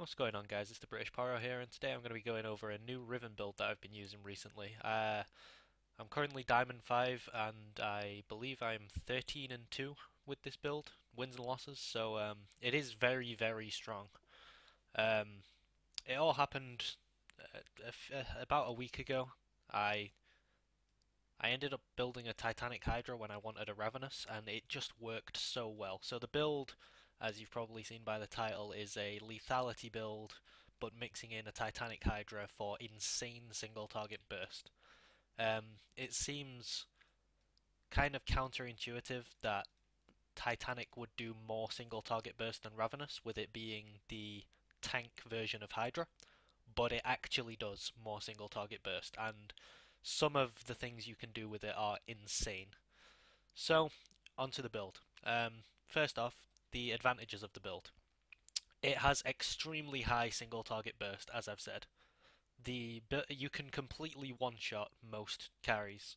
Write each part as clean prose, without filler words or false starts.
What's going on, guys? It's the British Pyro here, and today I'm going to be going over a new Riven build that I've been using recently. I'm currently Diamond 5, and I believe I'm 13 and 2 with this build, wins and losses, so it is very, very strong. Um, it all happened about a week ago. I I ended up building a Titanic Hydra when I wanted a Ravenous, and it just worked so well. So the build, as you've probably seen by the title, is a Lethality build, but mixing in a Titanic Hydra for insane single target burst. It seems kind of counterintuitive that Titanic would do more single target burst than Ravenous, with it being the tank version of Hydra, but it actually does more single target burst, and some of the things you can do with it are insane. So, onto the build. First off, the advantages of the build. It has extremely high single target burst, as I've said. You can completely one shot most carries,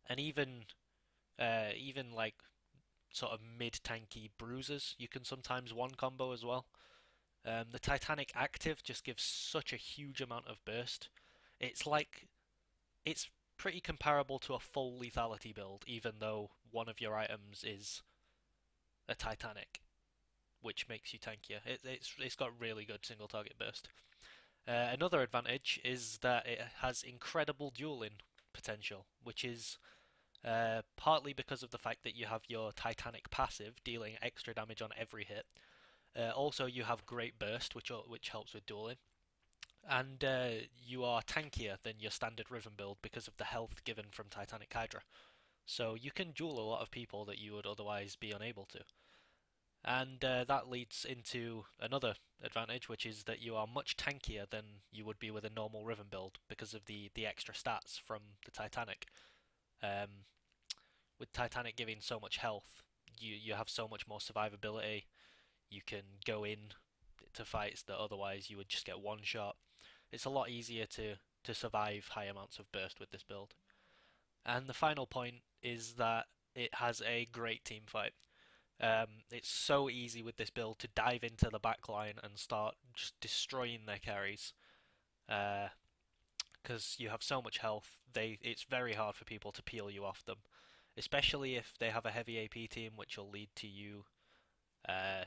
and even like sort of mid tanky bruisers, you can sometimes one combo as well. The Titanic active just gives such a huge amount of burst. It's like it's pretty comparable to a full lethality build, even though one of your items is a Titanic, which makes you tankier. It's got really good single target burst. Another advantage is that it has incredible dueling potential, which is partly because of the fact that you have your Titanic passive dealing extra damage on every hit. Also, you have great burst, which helps with dueling, and you are tankier than your standard Riven build because of the health given from Titanic Hydra. So you can duel a lot of people that you would otherwise be unable to. And that leads into another advantage, which is that you are much tankier than you would be with a normal Riven build because of the extra stats from the Titanic. Um, with Titanic giving so much health, you have so much more survivability. You can go in to fights that otherwise you would just get one shot. It's a lot easier to survive high amounts of burst with this build. And the final point is that it has a great team fight. It's so easy with this build to dive into the back line and start just destroying their carries. Because you have so much health, it's very hard for people to peel you off them, especially if they have a heavy AP team, which will lead to you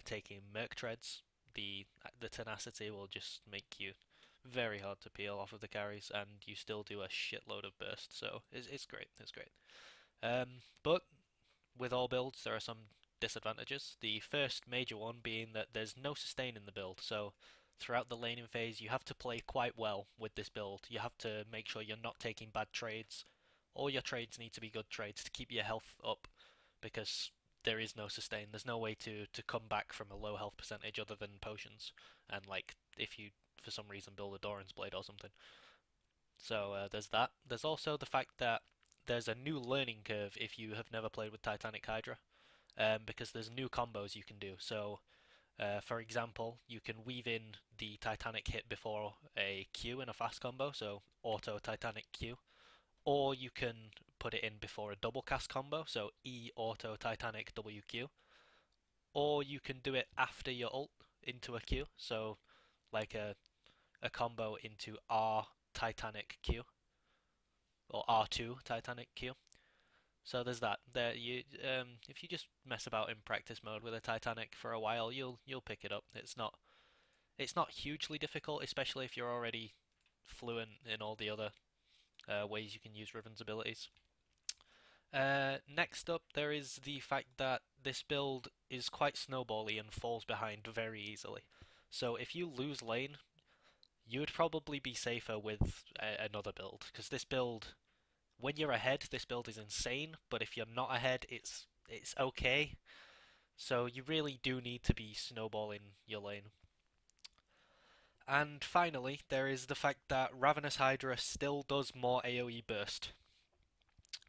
taking Merc Treads. The tenacity will just make you very hard to peel off of the carries, and you still do a shitload of burst. So it's great. It's great. But with all builds, there are some disadvantages. The first major one being that there's no sustain in the build, so throughout the laning phase, you have to play quite well with this build. You have to make sure you're not taking bad trades. All your trades need to be good trades to keep your health up, because there is no sustain. There's no way to come back from a low health percentage other than potions, and like if you for some reason build a Doran's Blade or something. So there's that. There's also the fact that there's a new learning curve if you have never played with Titanic Hydra, because there's new combos you can do. So, for example, you can weave in the Titanic hit before a Q in a fast combo, so auto Titanic Q, or you can put it in before a double cast combo, so E auto Titanic WQ, or you can do it after your ult into a Q, so like a combo into R Titanic Q or R2 Titanic Q. So there's that. If you just mess about in practice mode with a Titanic for a while, you'll pick it up. It's not hugely difficult, especially if you're already fluent in all the other ways you can use Riven's abilities. Next up, there is the fact that this build is quite snowbally and falls behind very easily. So if you lose lane, you would probably be safer with another build, because this build, when you're ahead, this build is insane, but if you're not ahead, it's okay. So you really do need to be snowballing your lane. And finally, there is the fact that Ravenous Hydra still does more AoE burst.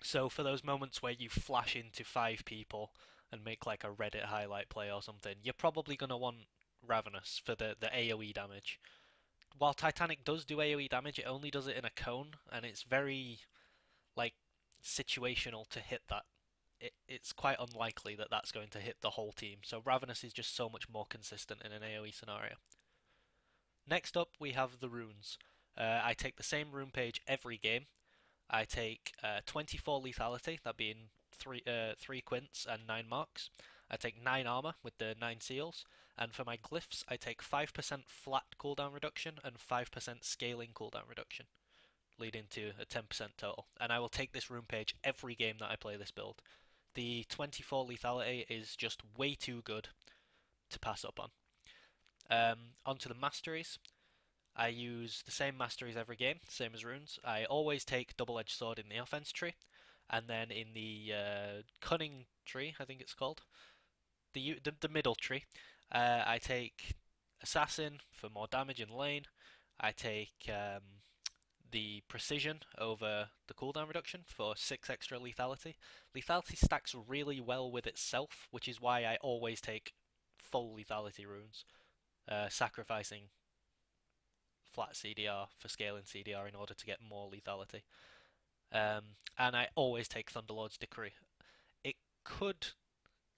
So for those moments where you flash into five people and make like a Reddit highlight play or something, you're probably going to want Ravenous for the AoE damage. While Titanic does do AoE damage, it only does it in a cone, and it's very like situational to hit that. It's quite unlikely that that's going to hit the whole team. So Ravenous is just so much more consistent in an AoE scenario. Next up, we have the runes. I take the same rune page every game. I take 24 lethality, that being three quints and 9 marks. I take 9 armor with the 9 seals, and for my glyphs, I take 5% flat cooldown reduction and 5% scaling cooldown reduction, leading to a 10% total. And I will take this rune page every game that I play this build. The 24 lethality is just way too good to pass up on. Onto the masteries. I use the same masteries every game, same as runes. I always take double-edged sword in the offense tree, and then in the cunning tree, I think it's called, the middle tree, I take assassin for more damage in lane. I take the precision over the cooldown reduction for 6 extra lethality. Lethality stacks really well with itself, which is why I always take full lethality runes, sacrificing flat CDR for scaling CDR in order to get more lethality. And I always take Thunderlord's Decree. It could,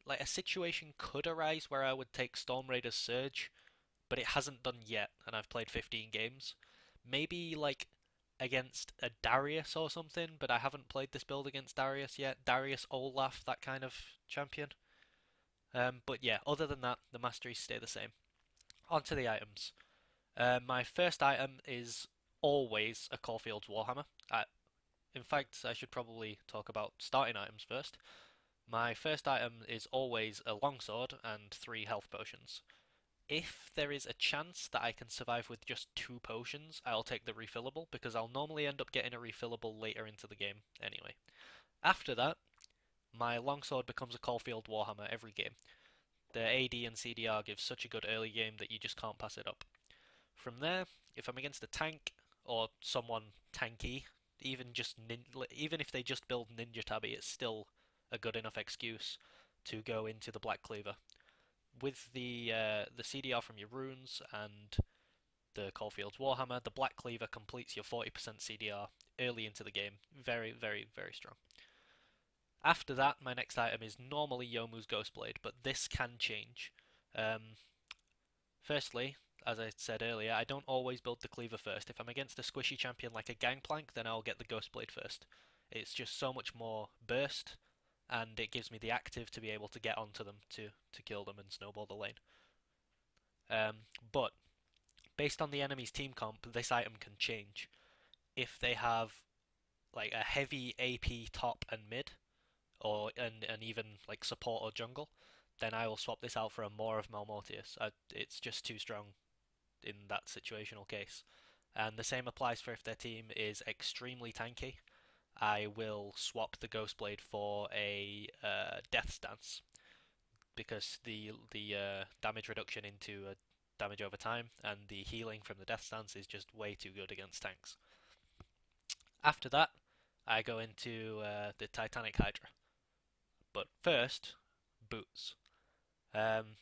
like, a situation could arise where I would take Storm Raider's Surge, but it hasn't done yet, and I've played 15 games. Maybe, like, against a Darius or something, but I haven't played this build against Darius yet. Darius, Olaf, that kind of champion. But yeah, other than that, the masteries stay the same. On to the items. My first item is always a Caulfield's Warhammer. In fact, I should probably talk about starting items first. My first item is always a longsword and 3 health potions. If there is a chance that I can survive with just 2 potions, I'll take the refillable because I'll normally end up getting a refillable later into the game anyway. After that, my longsword becomes a Caulfield Warhammer every game. The AD and CDR give such a good early game that you just can't pass it up. From there, if I'm against a tank or someone tanky, even if they just build Ninja Tabby, it's still a good enough excuse to go into the Black Cleaver. With the CDR from your runes and the Caulfield's Warhammer, the Black Cleaver completes your 40% CDR early into the game. Very, very, very strong. After that, my next item is normally Yomu's Ghostblade, but this can change. Um, Firstly, as I said earlier, I don't always build the cleaver first. If I'm against a squishy champion like a Gangplank, then I'll get the Ghostblade first. It's just so much more burst, and it gives me the active to be able to get onto them to kill them and snowball the lane. But based on the enemy's team comp, this item can change. If they have like a heavy AP top and mid, and even like support or jungle, then I will swap this out for a more of Malmortius. It's just too strong in that situational case. And the same applies for if their team is extremely tanky. I will swap the Ghostblade for a Death Stance because the damage reduction into damage over time and the healing from the Death Stance is just way too good against tanks. After that, I go into the Titanic Hydra. But first, boots. Um,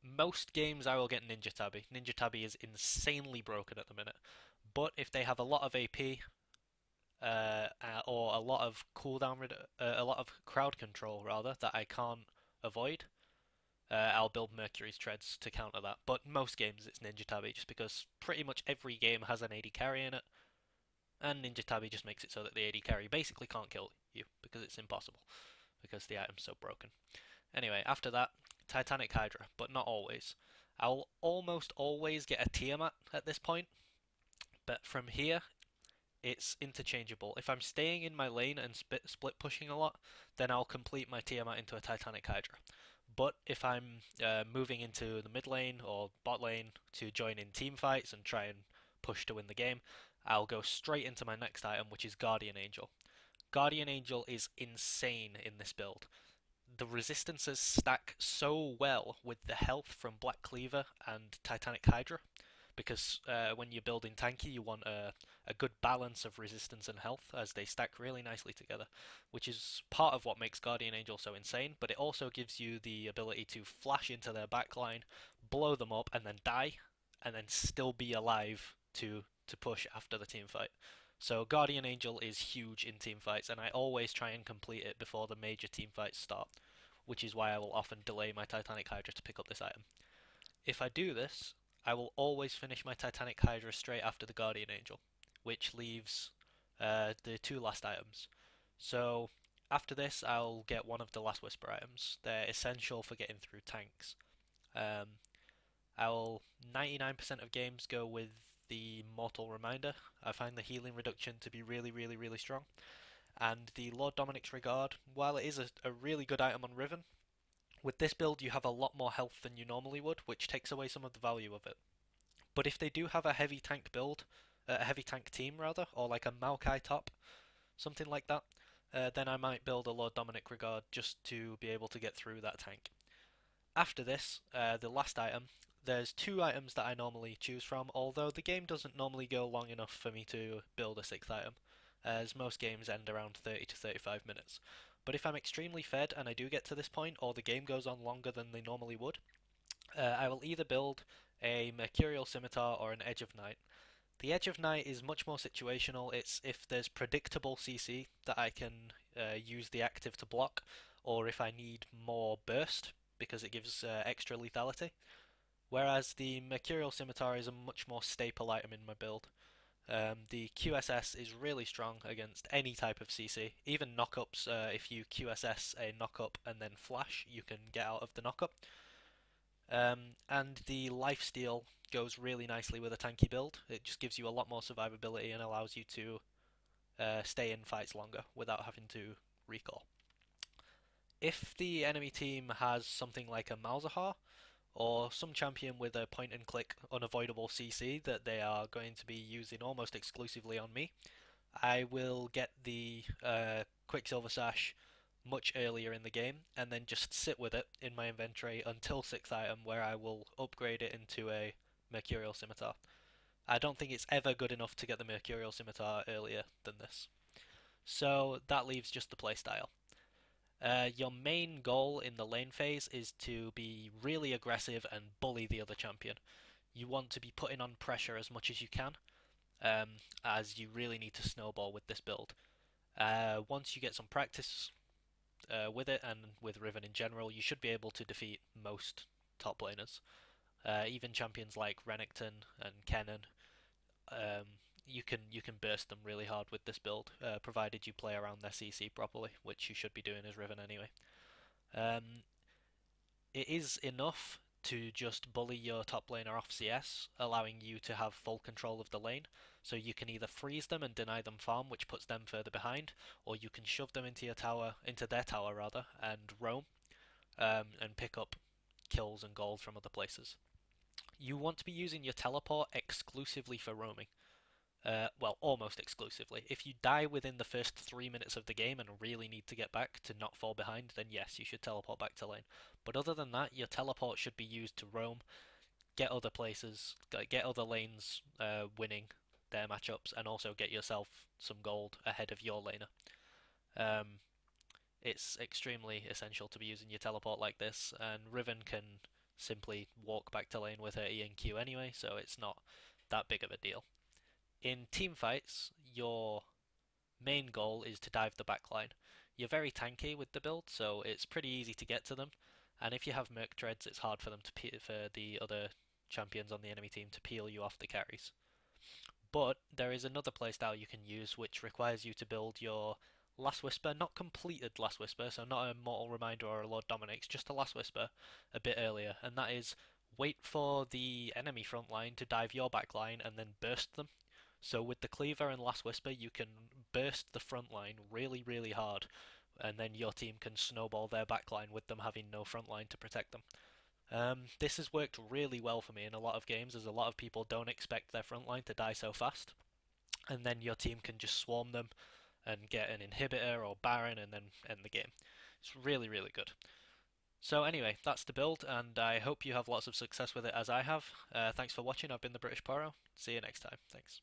Most games I will get Ninja Tabby. Ninja Tabby is insanely broken at the minute. But if they have a lot of AP or a lot of a lot of crowd control rather that I can't avoid, I'll build Mercury's Treads to counter that. But most games it's Ninja Tabby just because pretty much every game has an AD carry in it, and Ninja Tabby just makes it so that the AD carry basically can't kill you because it's impossible because the item's so broken. Anyway, after that, Titanic Hydra, but not always. I'll almost always get a Tiamat at this point, but from here, it's interchangeable. If I'm staying in my lane and split pushing a lot, then I'll complete my Tiamat into a Titanic Hydra. But if I'm moving into the mid lane or bot lane to join in team fights and try and push to win the game, I'll go straight into my next item, which is Guardian Angel. Guardian Angel is insane in this build. The resistances stack so well with the health from Black Cleaver and Titanic Hydra because when you're building tanky you want a good balance of resistance and health as they stack really nicely together, which is part of what makes Guardian Angel so insane, but it also gives you the ability to flash into their backline, blow them up and then die, and then still be alive to push after the team fight. So Guardian Angel is huge in team fights, and I always try and complete it before the major team fights start, which is why I will often delay my Titanic Hydra to pick up this item. If I do this, I will always finish my Titanic Hydra straight after the Guardian Angel, which leaves the two last items. So after this, I'll get one of the Last Whisper items. They're essential for getting through tanks. Um, I'll 99% of games go with the Mortal Reminder. I find the healing reduction to be really, really, really strong. And the Lord Dominic's Regard, while it is a really good item on Riven, with this build you have a lot more health than you normally would, which takes away some of the value of it. But if they do have a heavy tank build, a heavy tank team rather, or like a Maokai top, something like that, then I might build a Lord Dominic Regard just to be able to get through that tank. After this, the last item, there's two items that I normally choose from, although the game doesn't normally go long enough for me to build a sixth item, as most games end around 30 to 35 minutes. But if I'm extremely fed and I do get to this point, or the game goes on longer than they normally would, I will either build a Mercurial Scimitar or an Edge of Night. The Edge of Night is much more situational. It's if there's predictable CC that I can use the active to block, or if I need more burst because it gives extra lethality. Whereas the Mercurial Scimitar is a much more staple item in my build. The QSS is really strong against any type of CC, even knockups. If you QSS a knockup and then flash, you can get out of the knockup. And the lifesteal goes really nicely with a tanky build. It just gives you a lot more survivability and allows you to stay in fights longer without having to recall. If the enemy team has something like a Malzahar or some champion with a point and click unavoidable CC that they are going to be using almost exclusively on me, I will get the Quicksilver Sash much earlier in the game and then just sit with it in my inventory until 6th item where I will upgrade it into a Mercurial Scimitar. I don't think it's ever good enough to get the Mercurial Scimitar earlier than this. So that leaves just the playstyle. Your main goal in the lane phase is to be really aggressive and bully the other champion. You want to be putting on pressure as much as you can, as you really need to snowball with this build. Once you get some practice with it and with Riven in general, you should be able to defeat most top laners. Even champions like Renekton and Kennen, um, you can burst them really hard with this build, provided you play around their CC properly, which you should be doing as Riven anyway. Um, it is enough to just bully your top laner off CS, allowing you to have full control of the lane. So you can either freeze them and deny them farm, which puts them further behind, or you can shove them into your tower, into their tower rather, and roam and pick up kills and gold from other places. You want to be using your teleport exclusively for roaming. Well, almost exclusively. If you die within the first 3 minutes of the game and really need to get back to not fall behind, then yes, you should teleport back to lane. But other than that, your teleport should be used to roam, get other places, get other lanes winning their matchups, and also get yourself some gold ahead of your laner. Um, it's extremely essential to be using your teleport like this, and Riven can simply walk back to lane with her E and Q anyway, so it's not that big of a deal. In team fights, your main goal is to dive the backline. You're very tanky with the build, so it's pretty easy to get to them. And if you have Merc Treads, it's hard for them for the other champions on the enemy team to peel you off the carries. But there is another playstyle you can use which requires you to build your Last Whisper, not completed Last Whisper, so not a Mortal Reminder or a Lord Dominic's, just a Last Whisper a bit earlier, and that is wait for the enemy front line to dive your back line and then burst them. So with the Cleaver and Last Whisper, you can burst the front line really, really hard, and then your team can snowball their back line with them having no front line to protect them. This has worked really well for me in a lot of games, as a lot of people don't expect their front line to die so fast, and then your team can just swarm them and get an inhibitor or Baron and then end the game. It's really, really good. So anyway, that's the build, and I hope you have lots of success with it as I have. Thanks for watching. I've been the British Poro. See you next time. Thanks.